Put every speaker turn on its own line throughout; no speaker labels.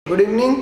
Good evening.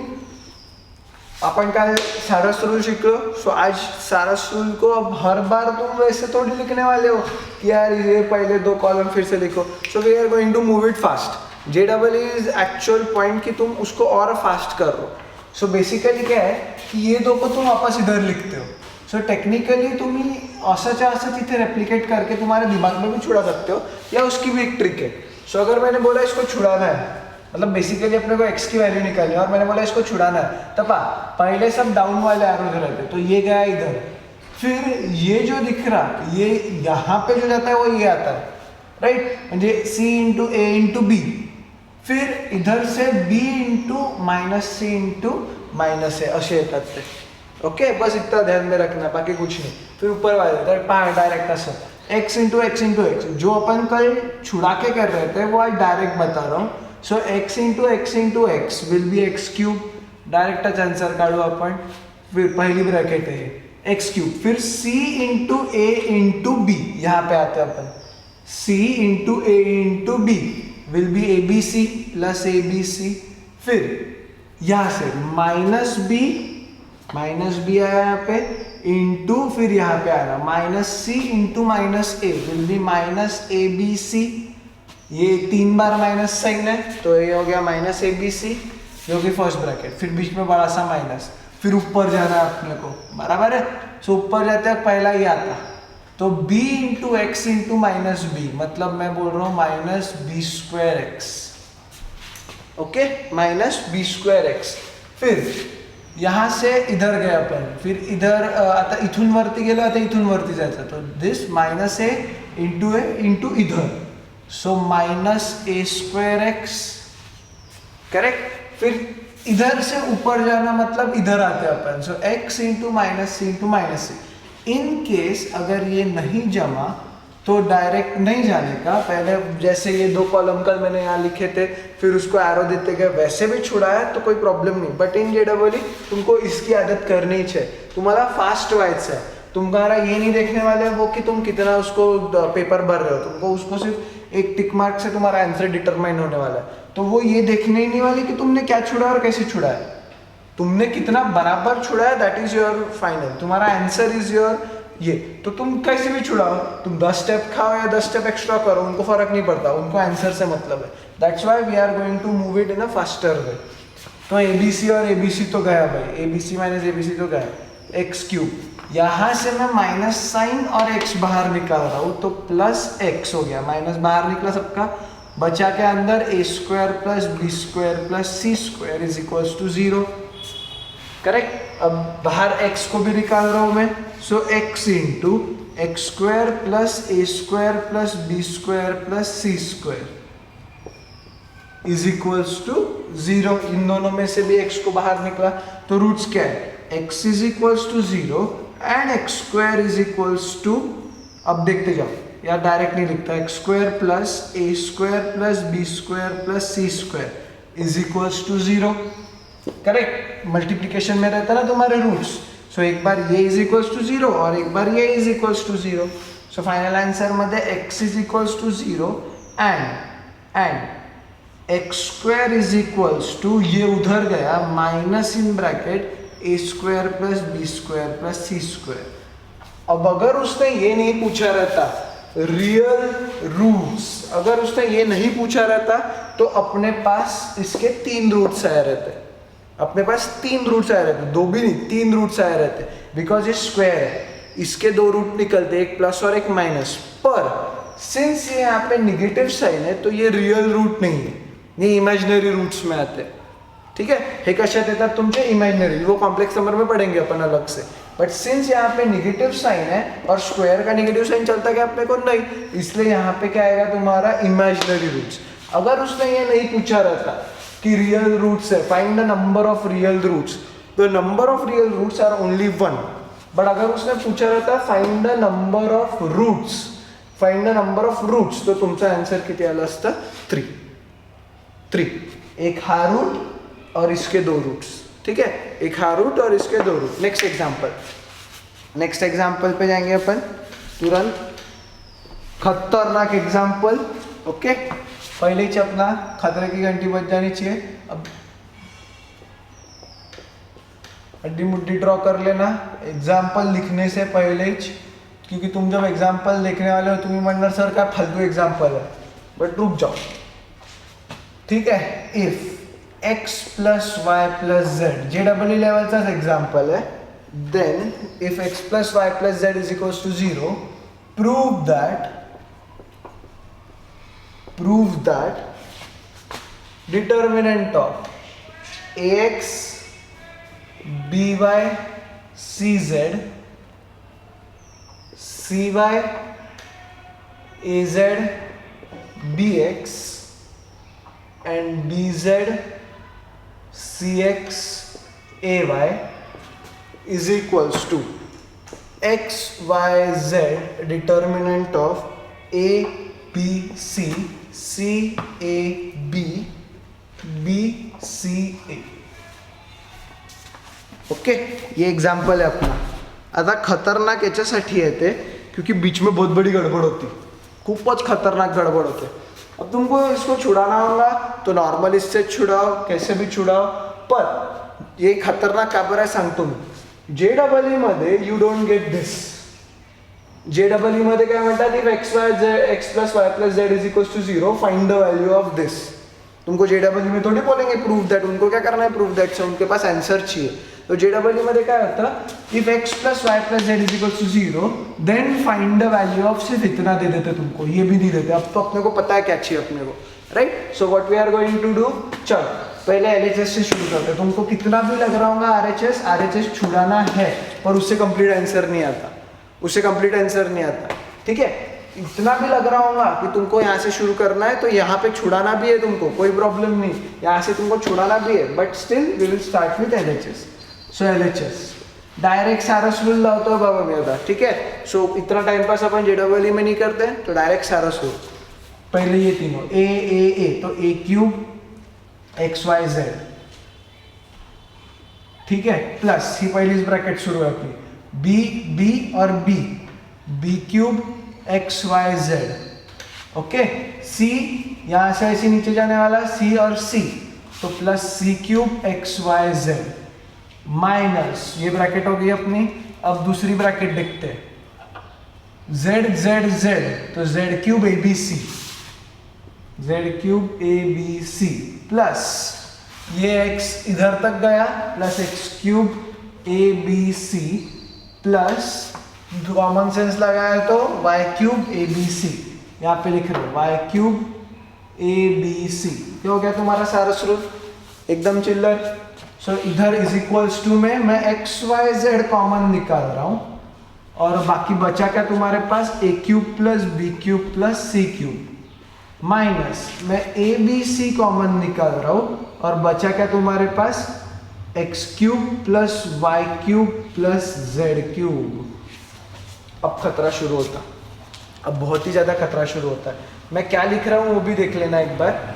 अपन कल सारस rule शिकलो। सो आज सारस रूल को अब हर बार तुम वैसे थोड़ी लिखने वाले हो कि यार ये पहले दो कॉलम फिर से लिखो। So we are going to move it fast. जे डबल इज एक्चुअल पॉइंट कि तुम उसको और फास्ट कर रहे हो। सो बेसिकली क्या है कि ये दो को तुम वापस इधर लिखते हो। सो टेक्निकली तुम असंच्या असं तिथे रेप्लिकेट करके तुम्हारे दिमाग में भी छुड़ा सकते हो, या उसकी भी एक ट्रिक है। सो अगर मैंने बोला इसको छुड़ाना है, मतलब बेसिकली अपने को x की वैल्यू निकालनी है और मैंने बोला इसको छुड़ाना है, तो पहले सब डाउन वाले एरोज रहते, तो ये गया इधर, फिर ये जो दिख रहा ये यहाँ पे जो जाता है वो ये आता है, राइट। म्हणजे c into a into b, फिर इधर से b into minus c into minus a असे येतात ते। ओके, बस इतना ध्यान में रखना, बाकी कुछ नहीं। फिर ऊपर वाले डायरेक्ट असं x into X into x, जो अपन कल छुड़ा के कर रहे थे वो आज डायरेक्ट बता रहा हूँ। So x into X will be X cube, डायरेक्टच आंसर काढू आपण। फिर पहली ब्रैकेट है एक्स क्यूब, फिर c into A into B, यहाँ पे आते हैं अपन, c into A into B will be A B C plus A B C. फिर यहाँ से माइनस बी आया यहाँ पे इंटू, फिर यहाँ पे आ रहा minus C into minus A will be minus A B C. ये 3 बार माइनस साइन है तो ये हो गया माइनस ए बी सी, जो कि फर्स्ट ब्रैकेट, फिर बीच में बड़ा सा माइनस, फिर ऊपर जाना है अपने को, बराबर है। सो ऊपर जाते हैं पहला ये आता, तो b into X into minus B, मतलब मैं बोल रहा हूँ minus B square X. Okay, minus B square X. फिर यहाँ से इधर गए अपन, फिर इधर आता इथून वरती गेलो, आता इथून वरती जायचं, तो दिस माइनस ए इंटू इधर, so minus A square X, correct. फिर इधर से ऊपर जाना मतलब इधर आते अपन, so X into minus C. In case अगर ये नहीं जमा तो डायरेक्ट नहीं जाने का, पहले जैसे ये दो कॉलम कल मैंने यहाँ लिखे थे, फिर उसको एरो देते गए, वैसे भी छुड़ाया तो कोई प्रॉब्लम नहीं। बट इन जे डबल तुमको इसकी आदत करनी ही चाहिए, तुम्हारा फास्ट व्हाइट्स है। तुम्हारा ये नहीं देखने वाले वो कि तुम कितना उसको पेपर भर रहे हो, तुमको उसको सिर्फ एक टिक मार्क से तुम्हारा आंसर डिटरमाइन होने वाला है। तो वो ये देखने ही नहीं वाले कि तुमने क्या छुड़ा और कैसे छुड़ाया, तुमने कितना बराबर छुड़ाया, दैट इज योर फाइनल, तुम्हारा आंसर इज योर ये। तो तुम कैसे भी छुड़ाओ, तुम 10 स्टेप खाओ या 10 स्टेप एक्स्ट्रा करो, उनको फर्क नहीं पड़ता, उनको आंसर से मतलब है। That's why we are going to move it in a faster way. तो एबीसी और एबीसी तो गया भाई, एबीसी माइनस एबीसी तो गया, एक्स क्यूब, यहाँ से मैं माइनस साइन और एक्स बाहर निकाल रहा हूँ, तो प्लस एक्स हो गया, माइनस बाहर निकला सबका, बचा के अंदर A square plus B square plus C square is equals to 0, correct. अब बाहर x को भी निकाल रहा हूं मैं, so x into X square plus A square plus B square plus C square is equals to 0। इन दोनों में से भी x को बाहर निकला, तो रूट्स क्या है, x is equals to 0 and X square is equals to, अब देखते जाओ यार, डायरेक्ट नहीं लिखता, X square plus A square plus B square plus C square is equals to 0, correct. Multiplication में रहता ना तुम्हारे रूट्स, सो एक बार ये इज इक्वल्स टू 0 और एक बार ये is equals to 0। So final answer मध्ये x is equals to 0 and X square is equals to, ये उधर गया minus in bracket A square plus B square plus C square. अब अगर उसने ये नहीं पूछा रहता रियल रूट्स, अगर उसने ये नहीं पूछा रहता तो अपने पास इसके 3 रूट्स आए रहते, अपने पास 3 रूट्स आए रहते, 2 भी नहीं 3 रूट्स आए रहते, बिकॉज ये स्क्वायर है, इसके 2 रूट निकलते, एक प्लस और एक माइनस। पर सिंस ये यहाँ पे निगेटिव साइन है तो ये रियल रूट नहीं है, ये इमेजिनरी रूट्स में आते हैं, ठीक है। हे कशात येतात तुमचे इमेजिनरी, वो कॉम्प्लेक्स नंबर में पढ़ेंगे अपन अलग से। बट सिंस यहाँ पे निगेटिव साइन है और स्क्वायर का निगेटिव साइन चलता क्या अपने को नहीं, इसलिए यहाँ पे क्या आएगा तुम्हारा इमेजिनरी रूट्स। अगर उसने ये नहीं पूछा रहता कि रियल रूट्स है, find the number of real roots, the number of real roots are only 1। But अगर उसने पूछा रहता find the number of roots, find the number of roots, तो तुमचा आंसर किती आला असता, 3। एक हा रूट और इसके 2 रूट्स, ठीक है, एक हा रूट और इसके 2 रूट। नेक्स्ट एग्जाम्पल पे जाएंगे अपन तुरंत, खतरनाक एग्जाम्पल। ओके, पहले ही अपना खतरे की घंटी बज जानी चाहिए। अब हड्डी मुड्डी ड्रॉ कर लेना एग्जाम्पल लिखने से पहले ही, क्योंकि तुम जब एग्जाम्पल लिखने वाले हो तुम्हें म्हणणार सर क्या फालतू एग्जाम्पल है, बट रुक जाओ, ठीक है। If x plus Y plus Z, JEE लेवलचाच एग्जाम्पल है, then if x plus Y plus Z is equals to 0, prove that determinant of ax by cz cy az bx and bz cx ay is equals to x y z determinant of a b c c a b B C A. Okay, ये example है अपना। आता खतरनाक याच्यासाठी आहे ते, क्योंकि बीच में बहुत बड़ी गड़बड़ होती, खूबच खतरनाक गड़बड़ होते। अब तुमको इसको छुड़ाना होगा तो नॉर्मल इससे छुड़ाओ, कैसे भी छुड़ाओ, पर ये खतरनाक का बरं आहे सांगतो मी। JEE मध्ये you don't get this. JEE मध्ये काय म्हणतात, if x plus Y plus Z is equals to 0 find the value of this. तुमको JEE में थोड़ी बोलेंगे प्रूव दैट, उनको क्या करना है प्रूव दैट से, उनके पास आंसर चाहिए। तो JEE में क्या होता, if x plus Y plus Z is equals to 0 then find the value of, सिर्फ इतना दे देते तुमको, ये भी नहीं देते। अब तो अपने को पता है क्या चाहिए अपने को, right. So what we are going to do, चलो पहले LHS से शुरू करते हैं। तुमको कितना भी लग रहा होगा RHS छुड़ाना है, पर उससे कंप्लीट आंसर नहीं आता, ठीक है। इतना भी लग रहा होगा कि तुमको यहाँ से शुरू करना है तो यहाँ पे छुड़ाना भी है तुमको, कोई प्रॉब्लम नहीं, यहाँ से तुमको छुड़ाना भी है, but still we will start with LHS। सो LHS डायरेक्ट सारस रूल लावतो बाबा मी आता, ठीक है। सो इतना टाइम पास अपन JEE में नहीं करते, तो डायरेक्ट सारस रूल। पहले ये तीनों ए तो a cube X Y Z, ठीक है, प्लस ही पहली ब्रैकेट शुरू है अपनी, बी और B cube X Y Z, okay. C यहाँ से ऐसे नीचे जाने वाला, सी और सी, तो plus C cube X Y Z minus ये ब्रैकेट हो गई अपनी। अब दूसरी ब्रैकेट देखते हैं, जेड जेड जेड, तो Z cube A B C plus ये एक्स इधर तक गया, plus X cube A B C plus common sense लगाया तो Y cube A B C, यहाँ पे लिख रहे हो Y cube A B C. क्या हो गया तुम्हारा सारा रूल, एकदम चिल्लर। सो इधर इज इक्वल्स टू में मैं एक्स वाई जेड कॉमन निकाल रहा हूँ, और बाकी बचा क्या तुम्हारे पास, A cube plus B cube plus C cube, minus मैं ए बी सी कॉमन निकाल रहा हूँ, और बचा क्या तुम्हारे पास, X cube plus Y cube plus Z cube. अब खतरा शुरू होता, अब बहुत ही ज्यादा खतरा शुरू होता है। मैं क्या लिख रहा हूं वो भी देख लेना एक बार,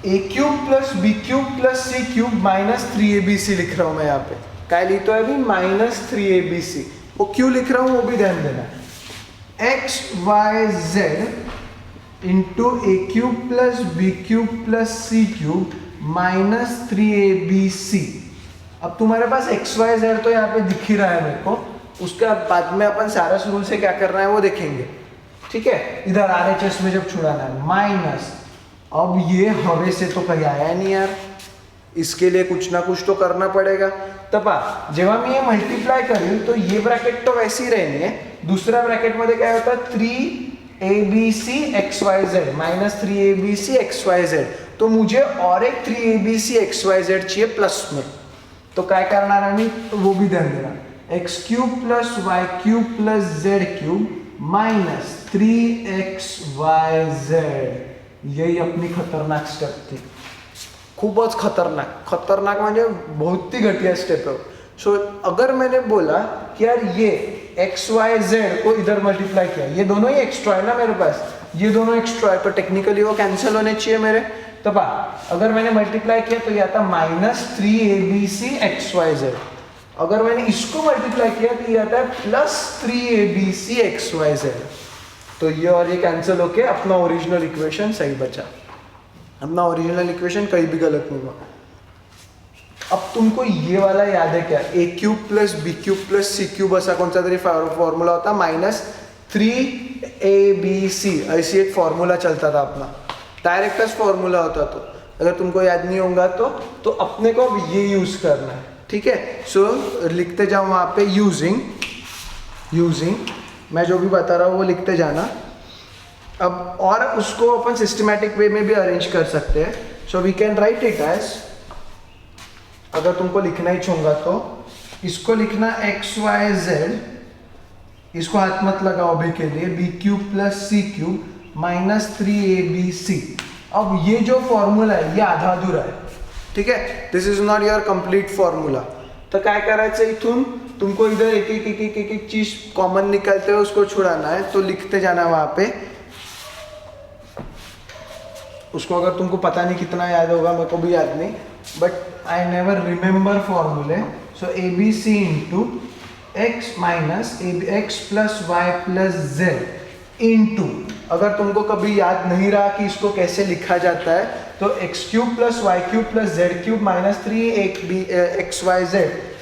A cube plus B cube plus C cube minus 3abc लिख रहा हूं मैं यहाँ पे। क्या लिखता है अभी, माइनस 3abc। वो क्यों लिख रहा हूं वो भी ध्यान देना, X Y Z into A cube plus B cube plus C cube minus 3abc। अब तुम्हारे पास एक्स वाई जेड तो यहाँ पे दिख ही रहा है मेरे को, उसका बाद में अपन सारा रूल से क्या करना है वो देखेंगे, ठीक है। इधर RHS में जब छुड़ाना है माइनस, अब ये हवे से तो कहीं आया नहीं यार, इसके लिए कुछ ना कुछ तो करना पड़ेगा। तब जेव्हा मी ये मल्टीप्लाय करेल तो ये ब्रैकेट तो वैसी रहनी है, दूसरा ब्रैकेट मध्ये काय होता 3abc xyz minus 3abc xyz, तो मुझे और एक 3abc xyz चाहिए प्लस में, तो काय करणार आहे मी वो भी ध्यान देना, X cube plus Y cube plus Z cube minus 3xyz। यही अपनी खतरनाक स्टेप थी, खूबच खतरनाक म्हणजे बहुत ही घटिया स्टेप है। सो अगर मैंने बोला कि यार ये एक्स वाई जेड को इधर मल्टीप्लाई किया, ये दोनों ही एक्स्ट्रा है ना मेरे पास, ये दोनों एक्स्ट्रा है, तो टेक्निकली वो कैंसिल होने चाहिए मेरे। तब अगर मैंने मल्टीप्लाई किया तो ये आता माइनस 3abc xyz, अगर मैंने इसको मल्टीप्लाई किया तो ये आता है प्लस 3abc xyz, तो ये और ये कैंसिल होके अपना ओरिजिनल इक्वेशन सही बचा। अपना ओरिजिनल इक्वेशन कहीं भी गलत नहीं हुआ। अब तुमको ये वाला याद है क्या, A cube plus B cube plus C cube असा कोणता तरी फॉर्म्यूला होता, -3abc ऐसी एक फॉर्मूला चलता था अपना, डायरेक्टर्स फॉर्मूला होता तो, अगर तुमको याद नहीं होगा तो अपने को अब ये यूज करना है, ठीक है। सो लिखते जाओ वहाँ पे यूजिंग मैं जो भी बता रहा हूँ वो लिखते जाना। अब और उसको अपन सिस्टमैटिक वे में भी अरेंज कर सकते हैं। So we can write it as, अगर तुमको लिखना ही होगा तो इसको लिखना XYZ, इसको हाथ मत लगाओ अभी के लिए, B cube plus C cube -3abc। अब ये जो फॉर्मूला है ये आधा अधूरा है, ठीक है, this is not your complete formula. तो काय करायचं इथून, तुमको इधर एक चीज कॉमन निकालते हुए उसको छुड़ाना है, तो लिखते जाना वहां पे उसको। अगर तुमको पता नहीं कितना याद होगा, मेरे को भी याद नहीं, बट आई नेवर रिमेंबर फॉर्मूले। So ABC into x minus x plus Y plus Z into, अगर तुमको कभी याद नहीं रहा कि इसको कैसे लिखा जाता है, तो x cube plus Y cube plus Z cube -3xyz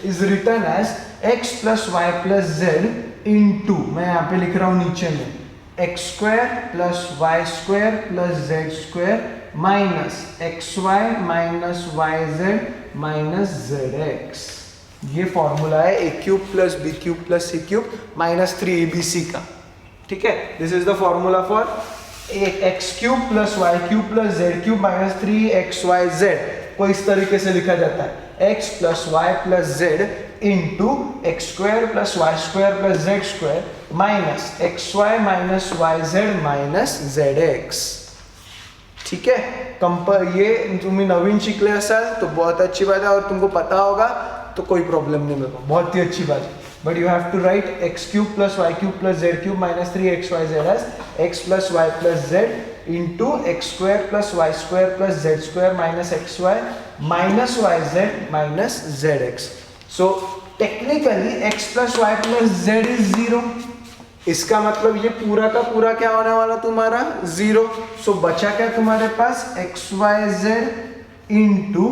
is written as x plus Y plus Z into, मैं यहाँ पे लिख रहा हूँ नीचे में, x square plus Y square plus Z square minus XY minus YZ minus ZX। ये formula है A cube plus B cube plus C cube -3abc का, ठीक है। This is the formula for x cube plus Y cube plus Z cube -3xyz को इस तरीके से लिखा जाता है, x plus Y plus Z into X square plus Y square plus Z square minus XY minus YZ minus ZX, ठीक है। ये तुम्हें नवीन शिकले असाल तो बहुत अच्छी बात है, और तुमको पता होगा तो कोई प्रॉब्लम नहीं, मेरे को बहुत ही अच्छी बात है। But you have to write x cube plus Y cube plus Z cube -3xyz as x plus Y plus Z into X square plus Y square plus Z square minus XY minus YZ minus ZX। So technically x plus Y plus Z is 0, इसका मतलब ये पूरा का पूरा क्या होने वाला तुम्हारा 0। सो बचा क्या तुम्हारे पास XYZ into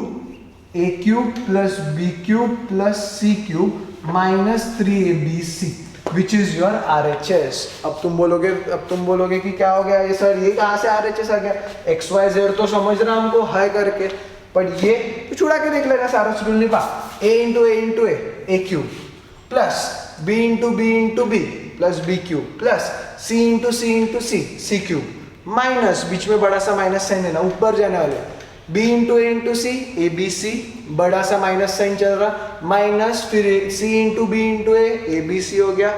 A cube plus B cube plus C cube -3abc which is your RHS। अब तुम बोलोगे कि क्या हो गया ये सर, ये कहाँ से RHS आ गया, XYZ तो समझ रहा हमको है करके, पर ये तो छुड़ा के देख लेना सारा शेड्यूल नहीं पा, a into A cube plus b into B plus B cube plus C into C cube minus, बीच में बड़ा सा माइनस साइन है ना, ऊपर जाने वाले, b इंटू सी ABC, बड़ा सा माइनस साइन चल रहा, माइनस फिर c into B into ABC हो गया,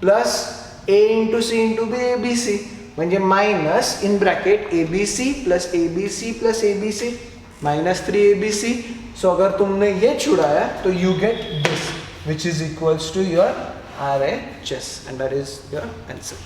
plus a into C into B ABC, म्हणजे minus in bracket ABC plus ABC -3abc। So अगर तुमने ये छुड़ाया तो you get this which is equals to your RHS, and that is your answer.